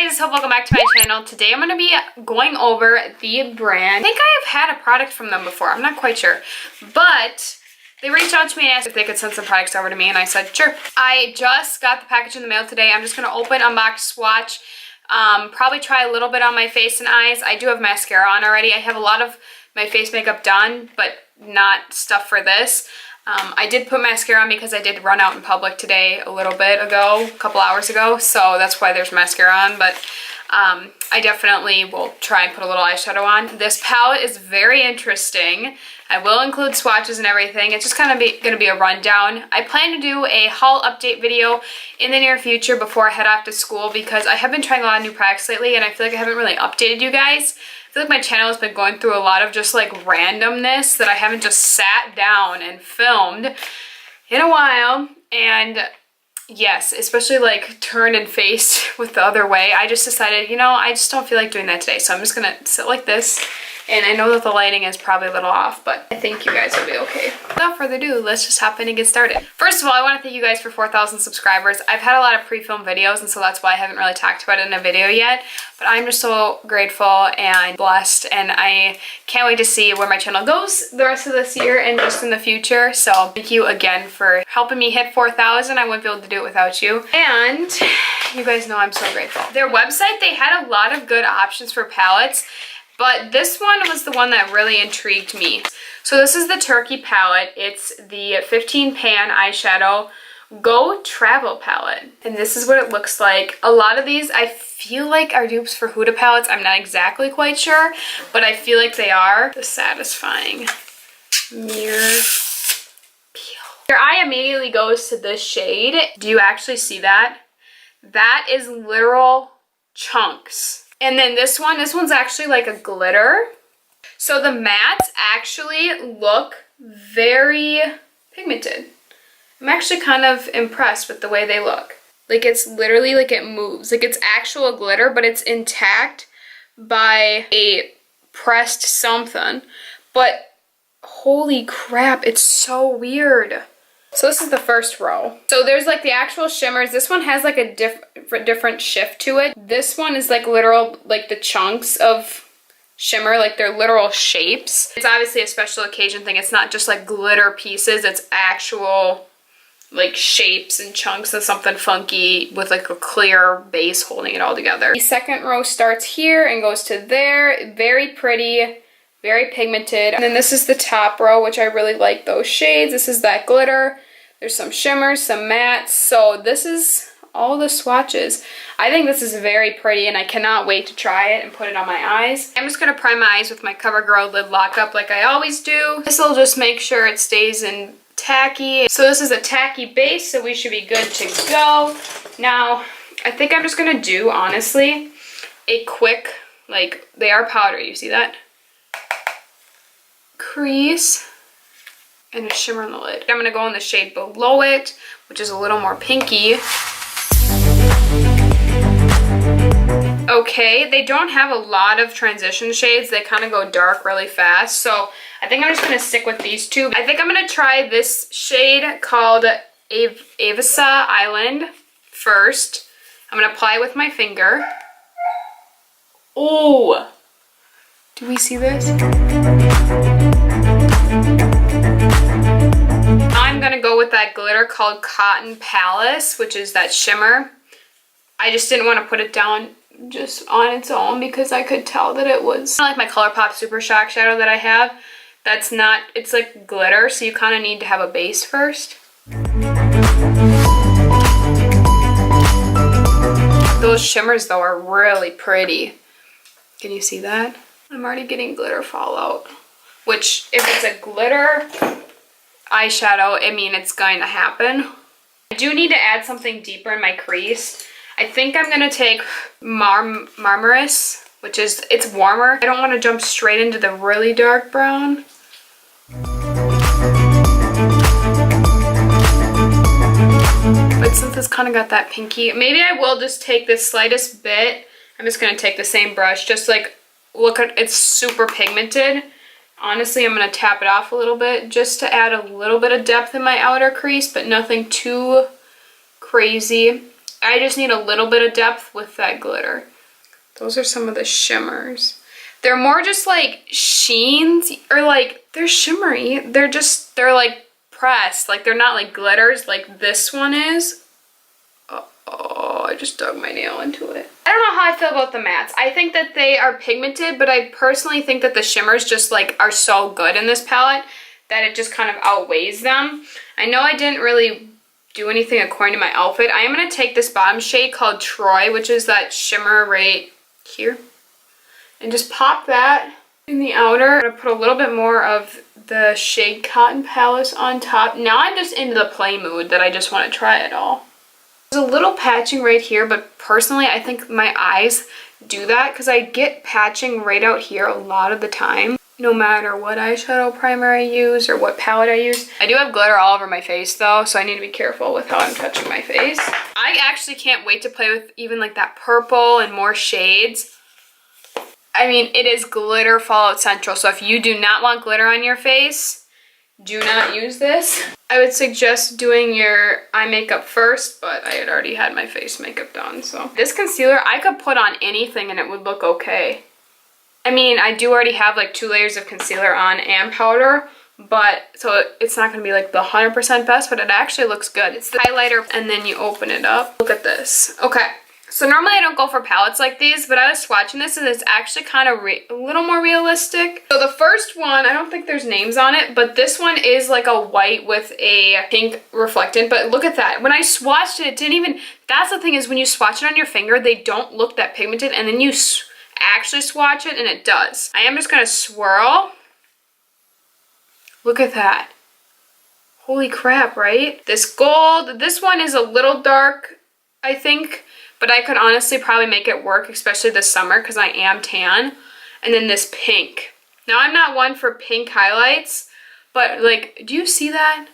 guys, so welcome back to my channel. Today I'm going to be going over the brand. I think I've had a product from them before. I'm not quite sure. But they reached out to me and asked if they could send some products over to me, and I said sure. I just got the package in the mail today. I'm just going to open, unbox, swatch, probably try a little bit on my face and eyes. I do have mascara on already. I have a lot of my face makeup done, but not stuff for this. I did put mascara on because I did run out in public today a little bit ago, a couple hours ago, so that's why there's mascara on, but I definitely will try and put a little eyeshadow on. This palette is very interesting. I will include swatches and everything. It's just kind of going to be a rundown. I plan to do a haul update video in the near future before I head off to school because I have been trying a lot of new products lately and I feel like I haven't really updated you guys. I feel like my channel has been going through a lot of just like randomness that I haven't just sat down and filmed in a while. And yes, especially like turned and faced with the other way. I just decided, you know, I just don't feel like doing that today. So I'm just gonna sit like this. And I know that the lighting is probably a little off, but I think you guys will be okay. Without further ado, let's just hop in and get started. First of all, I want to thank you guys for 4,000 subscribers. I've had a lot of pre-filmed videos, and so that's why I haven't really talked about it in a video yet. But I'm just so grateful and blessed, and I can't wait to see where my channel goes the rest of this year and just in the future. So thank you again for helping me hit 4,000. I wouldn't be able to do it without you. And you guys know I'm so grateful. Their website, they had a lot of good options for palettes. But this one was the one that really intrigued me. So this is the Turkey palette. It's the 15 pan eyeshadow Go Travel palette. And this is what it looks like. A lot of these I feel like are dupes for Huda palettes. I'm not exactly quite sure, but I feel like they are. The satisfying mirror peel. Your eye immediately goes to this shade. Do you actually see that? That is literal chunks. And then this one's actually like a glitter. So the mattes actually look very pigmented. I'm actually kind of impressed with the way they look. Like it's literally like it moves. Like it's actual glitter, but it's intact by a pressed something. But holy crap, it's so weird. So this is the first row. So there's like the actual shimmers. This one has like a different shift to it. This one is like literal, like the chunks of shimmer, like they're literal shapes. It's obviously a special occasion thing. It's not just like glitter pieces. It's actual like shapes and chunks of something funky with like a clear base holding it all together. The second row starts here and goes to there. Very pretty. Very pigmented. And then this is the top row, which I really like those shades. This is that glitter. There's some shimmers, some mattes. So this is all the swatches. I think this is very pretty and I cannot wait to try it and put it on my eyes. I'm just going to prime my eyes with my CoverGirl lid lockup like I always do. This will just make sure it stays in tacky. So this is a tacky base, so we should be good to go. Now, I think I'm just going to do, honestly, a quick, like, they are powder. You see that? Crease and a shimmer on the lid. I'm gonna go in the shade below it, which is a little more pinky. Okay, they don't have a lot of transition shades. They kind of go dark really fast. So I think I'm just gonna stick with these two. I think I'm gonna try this shade called Avisa Island first. I'm gonna apply it with my finger. Oh, do we see this? I'm gonna go with that glitter called Cotton Palace, which is that shimmer. I just didn't want to put it down just on its own because I could tell that it was like my ColourPop Super Shock shadow that I have. That's not, it's like glitter, so you kind of need to have a base first. Those shimmers though are really pretty. Can you see that? I'm already getting glitter fallout, which if it's a glitter eyeshadow, I mean, it's going to happen. I do need to add something deeper in my crease. I think I'm going to take Marmaris, which is, it's warmer. I don't want to jump straight into the really dark brown. But since it's kind of got that pinky, maybe I will just take this slightest bit. I'm just going to take the same brush, just like, look at, it's super pigmented. Honestly, I'm going to tap it off a little bit just to add a little bit of depth in my outer crease, but nothing too crazy. I just need a little bit of depth with that glitter. Those are some of the shimmers. They're more just like sheens, or like they're shimmery. They're like pressed. Like they're not like glitters like this one is. Oh, I just dug my nail into it. I don't know how I feel about the mattes. I think that they are pigmented, but I personally think that the shimmers just like are so good in this palette that it just kind of outweighs them. I know I didn't really do anything according to my outfit. I am going to take this bottom shade called Troy, which is that shimmer right here, and just pop that in the outer. I'm going to put a little bit more of the shade Cotton Palace on top. Now I'm just into the play mood that I just want to try it all. There's a little patching right here, but personally I think my eyes do that because I get patching right out here a lot of the time, no matter what eyeshadow primer I use or what palette I use. I do have glitter all over my face though, so I need to be careful with how I'm touching my face. I actually can't wait to play with even like that purple and more shades. I mean, it is glitter Fallout Central, so if you do not want glitter on your face, do not use this. I would suggest doing your eye makeup first, but I had already had my face makeup done, so. This concealer, I could put on anything and it would look okay. I mean, I do already have like 2 layers of concealer on and powder, but so it's not gonna be like the 100% best, but it actually looks good. It's the highlighter and then you open it up. Look at this. Okay. So normally I don't go for palettes like these, but I was swatching this and it's actually kind of a little more realistic. So the first one, I don't think there's names on it, but this one is like a white with a pink reflectant. But look at that. When I swatched it, it didn't even, that's the thing is when you swatch it on your finger, they don't look that pigmented, and then you actually swatch it and it does. I am just going to swirl. Look at that. Holy crap, right? This gold, this one is a little dark, I think. But I could honestly probably make it work, especially this summer because I am tan. And then this pink. Now I'm not one for pink highlights, but like, do you see that?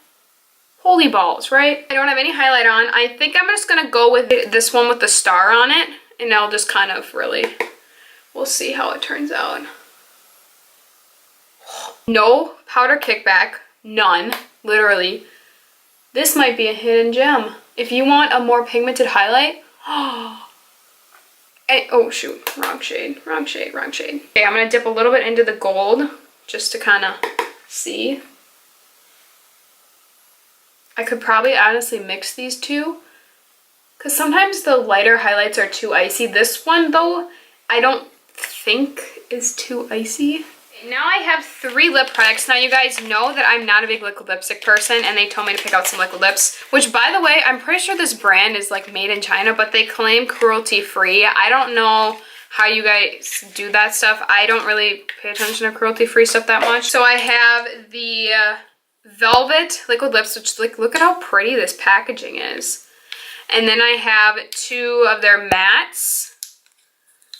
Holy balls, right? I don't have any highlight on. I think I'm just gonna go with this one with the star on it, and I'll just kind of really, we'll see how it turns out. No powder kickback, none, literally. This might be a hidden gem. If you want a more pigmented highlight, oh shoot, wrong shade. Okay, I'm gonna dip a little bit into the gold just to kind of see. I could probably honestly mix these two because sometimes the lighter highlights are too icy. This one though, I don't think is too icy. Now I have 3 lip products. Now you guys know that I'm not a big liquid lipstick person, and they told me to pick out some liquid lips, which by the way, I'm pretty sure this brand is like made in China, but they claim cruelty free. I don't know how you guys do that stuff. I don't really pay attention to cruelty free stuff that much. So I have the Velvet liquid lips, which like, look at how pretty this packaging is. And then I have 2 of their mattes.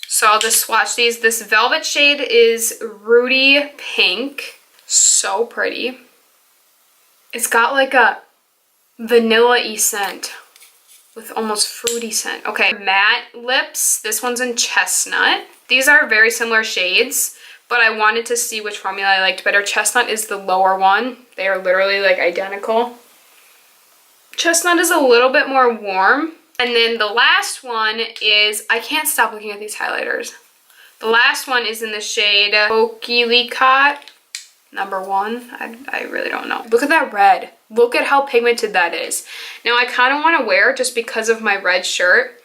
So I'll just swatch these. This Velvet shade is Rudy Pink. So pretty. It's got like a vanilla-y scent with almost fruity scent. Okay, matte lips. This one's in Chestnut. These are very similar shades, but I wanted to see which formula I liked better. Chestnut is the lower one. They are literally like identical. Chestnut is a little bit more warm. And then the last one is, I can't stop looking at these highlighters. The last one is in the shade Focallure number 1. I really don't know. Look at that red. Look at how pigmented that is. Now I kind of want to wear it just because of my red shirt,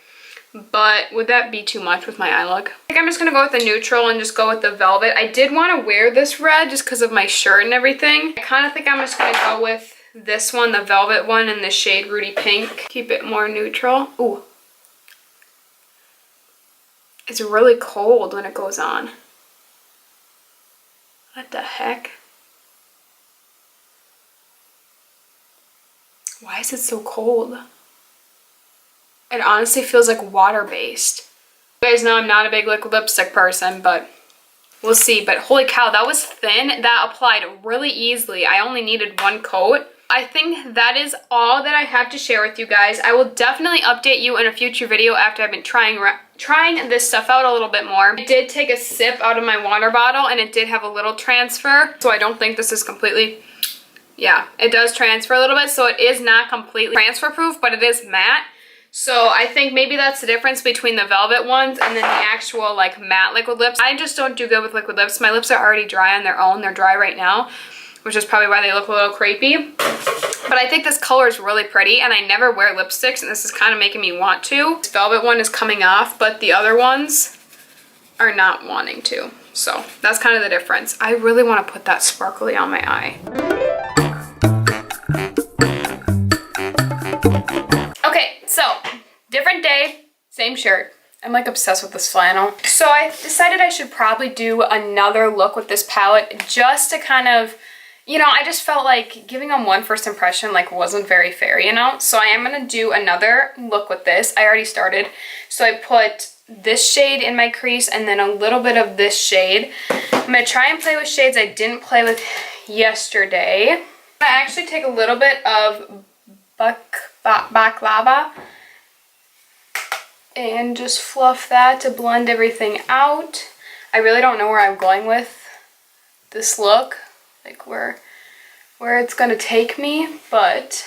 but would that be too much with my eye look? I think I'm just going to go with the neutral and just go with the Velvet. I did want to wear this red just because of my shirt and everything. I kind of think I'm just going to go with this one, the Velvet one, in the shade Rudy Pink. Keep it more neutral. Ooh. It's really cold when it goes on. What the heck? Why is it so cold? It honestly feels like water-based. You guys know I'm not a big liquid lipstick person, but we'll see. But holy cow, that was thin. That applied really easily. I only needed 1 coat. I think that is all that I have to share with you guys. I will definitely update you in a future video after I've been trying this stuff out a little bit more. I did take a sip out of my water bottle and it did have a little transfer, so I don't think this is completely, yeah, it does transfer a little bit, so it is not completely transfer proof, but it is matte. So I think maybe that's the difference between the velvet ones and then the actual like matte liquid lips. I just don't do good with liquid lips. My lips are already dry on their own. They're dry right now, which is probably why they look a little crepey. But I think this color is really pretty, and I never wear lipsticks, and this is kind of making me want to. This velvet one is coming off, but the other ones are not wanting to. So that's kind of the difference. I really want to put that sparkly on my eye. Okay, so different day, same shirt. I'm like obsessed with this flannel. So I decided I should probably do another look with this palette just to kind of, you know, I just felt like giving them one first impression like wasn't very fair, you know? So I am gonna do another look with this. I already started. So I put this shade in my crease and then a little bit of this shade. I'm gonna try and play with shades I didn't play with yesterday. I'm gonna actually take a little bit of baklava and just fluff that to blend everything out. I really don't know where I'm going with this look, like where it's gonna take me, but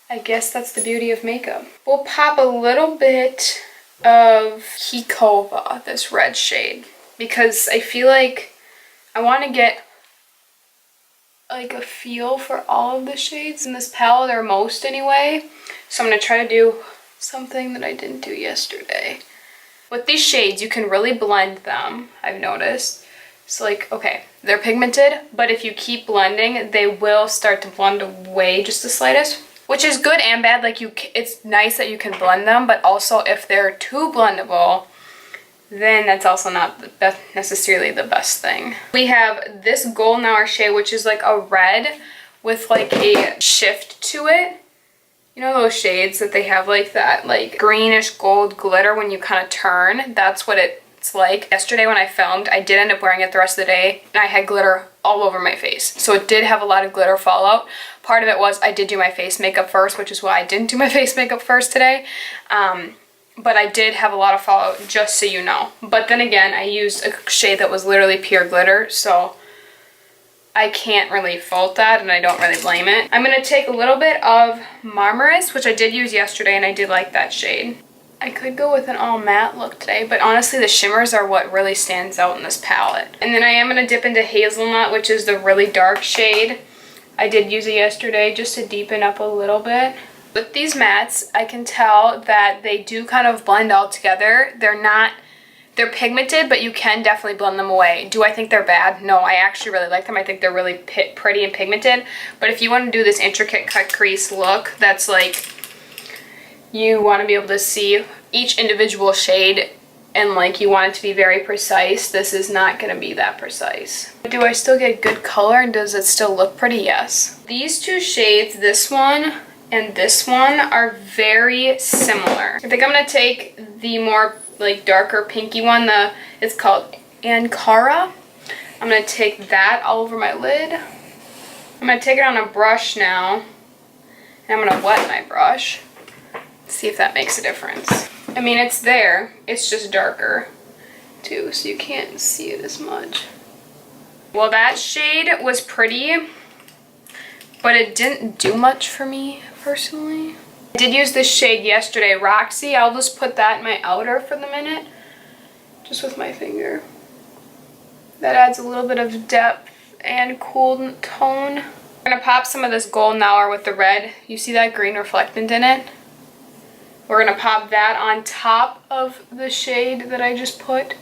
I guess that's the beauty of makeup. We'll pop a little bit of Hikova, this red shade, because I feel like I want to get like a feel for all of the shades in this palette, or most anyway. So I'm gonna try to do something that I didn't do yesterday. With these shades, you can really blend them, I've noticed. So like, okay, they're pigmented, but if you keep blending, they will start to blend away just the slightest, which is good and bad. Like it's nice that you can blend them, but also if they're too blendable, then that's also not necessarily the best thing. We have this Golden Hour shade, which is like a red with like a shift to it. You know those shades that they have like that like greenish gold glitter when you kind of turn? That's what it's like. Yesterday when I filmed, I did end up wearing it the rest of the day, and I had glitter all over my face. So it did have a lot of glitter fallout. Part of it was I did do my face makeup first, which is why I didn't do my face makeup first today. But I did have a lot of fallout, just so you know. But then again, I used a shade that was literally pure glitter, so I can't really fault that, and I don't really blame it. I'm going to take a little bit of Marmaris, which I did use yesterday, and I did like that shade. I could go with an all matte look today, but honestly the shimmers are what really stands out in this palette. And then I am going to dip into Hazelnut, which is the really dark shade. I did use it yesterday just to deepen up a little bit. With these mattes, I can tell that they do kind of blend all together. They're pigmented, but you can definitely blend them away. Do I think they're bad? No, I actually really like them. I think they're really pretty and pigmented. But if you want to do this intricate cut crease look, that's like, you want to be able to see each individual shade and like you want it to be very precise, this is not going to be that precise. Do I still get good color and does it still look pretty? Yes. These two shades, this one and this one, are very similar. I think I'm going to take the more like darker pinky one, it's called Ankara. I'm going to take that all over my lid. I'm going to take it on a brush now, and I'm going to wet my brush. See if that makes a difference. I mean, it's there, it's just darker too, so you can't see it as much. Well, that shade was pretty, but it didn't do much for me personally. I did use this shade yesterday, Roxy. I'll just put that in my outer for the minute, just with my finger. That adds a little bit of depth and cool tone. I'm gonna pop some of this Golden Hour with the red. You see that green reflectant in it? We're gonna pop that on top of the shade that I just put.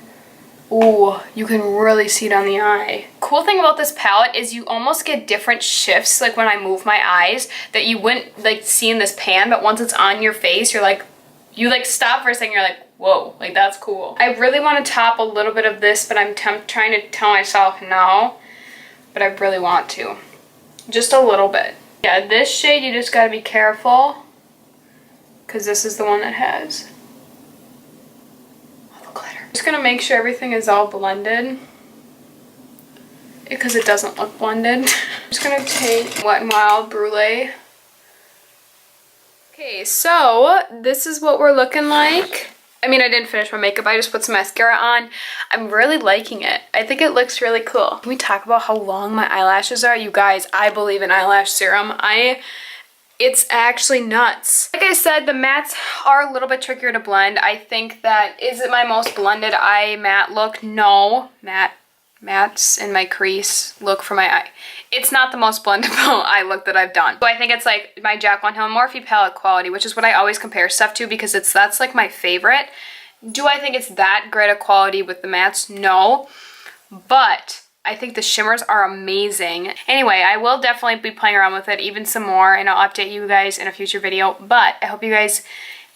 Ooh, you can really see it on the eye. Cool thing about this palette is you almost get different shifts, like when I move my eyes, that you wouldn't like see in this pan, but once it's on your face, you stop for a second, you're like, whoa, like that's cool. I really want to top a little bit of this, but I'm trying to tell myself no, but I really want to. Just a little bit. Yeah, this shade you just gotta be careful, because this is the one that has all the glitter. I'm just gonna make sure everything is all blended, because it doesn't look blended. I'm just gonna take Wet n Wild Brulee. Okay, so this is what we're looking like. I mean, I didn't finish my makeup, I just put some mascara on. I'm really liking it. I think it looks really cool. Can we talk about how long my eyelashes are? You guys, I believe in eyelash serum. I It's actually nuts. Like I said, the mattes are a little bit trickier to blend. I think that, is it my most blended eye matte look? No. Mattes in my crease look for my eye. It's not the most blendable eye look that I've done. So I think it's like my Jaclyn Hill Morphe palette quality, which is what I always compare stuff to because that's like my favorite. Do I think it's that great a quality with the mattes? No. But I think the shimmers are amazing. Anyway, I will definitely be playing around with it even some more, and I'll update you guys in a future video. But I hope you guys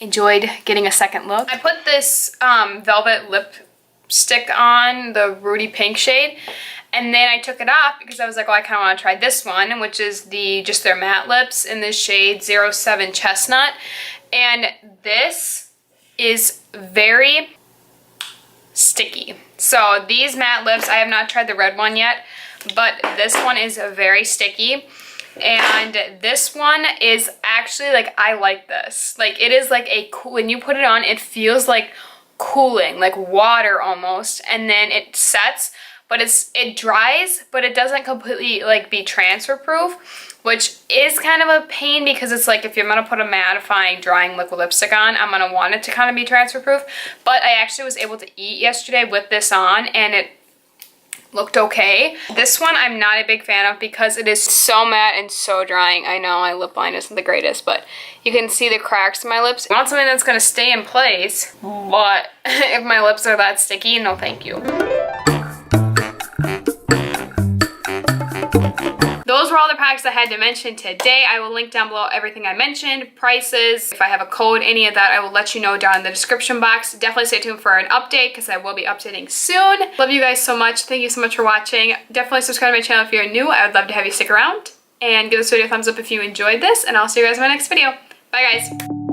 enjoyed getting a second look. I put this velvet lipstick on, the Rudy Pink shade, and then I took it off because I was like, oh, I kind of want to try this one, which is just their matte lips in this shade 07 Chestnut. And this is very sticky. So these matte lips, I have not tried the red one yet, but this one is very sticky. And this one is actually, like, I like this. Like, it is like when you put it on, it feels like cooling, like water almost. And then it sets, but it dries, but it doesn't completely like be transfer proof, which is kind of a pain because it's like if you're gonna put a mattifying drying liquid lipstick on, I'm gonna want it to kind of be transfer proof. But I actually was able to eat yesterday with this on and it looked okay. This one I'm not a big fan of because it is so matte and so drying. I know my lip line isn't the greatest, but you can see the cracks in my lips. I want something that's gonna stay in place, but if my lips are that sticky, no thank you. Those were all the products I had to mention today. I will link down below everything I mentioned, prices. If I have a code, any of that, I will let you know down in the description box. Definitely stay tuned for an update because I will be updating soon. Love you guys so much. Thank you so much for watching. Definitely subscribe to my channel if you're new. I would love to have you stick around. And give this video a thumbs up if you enjoyed this. And I'll see you guys in my next video. Bye, guys.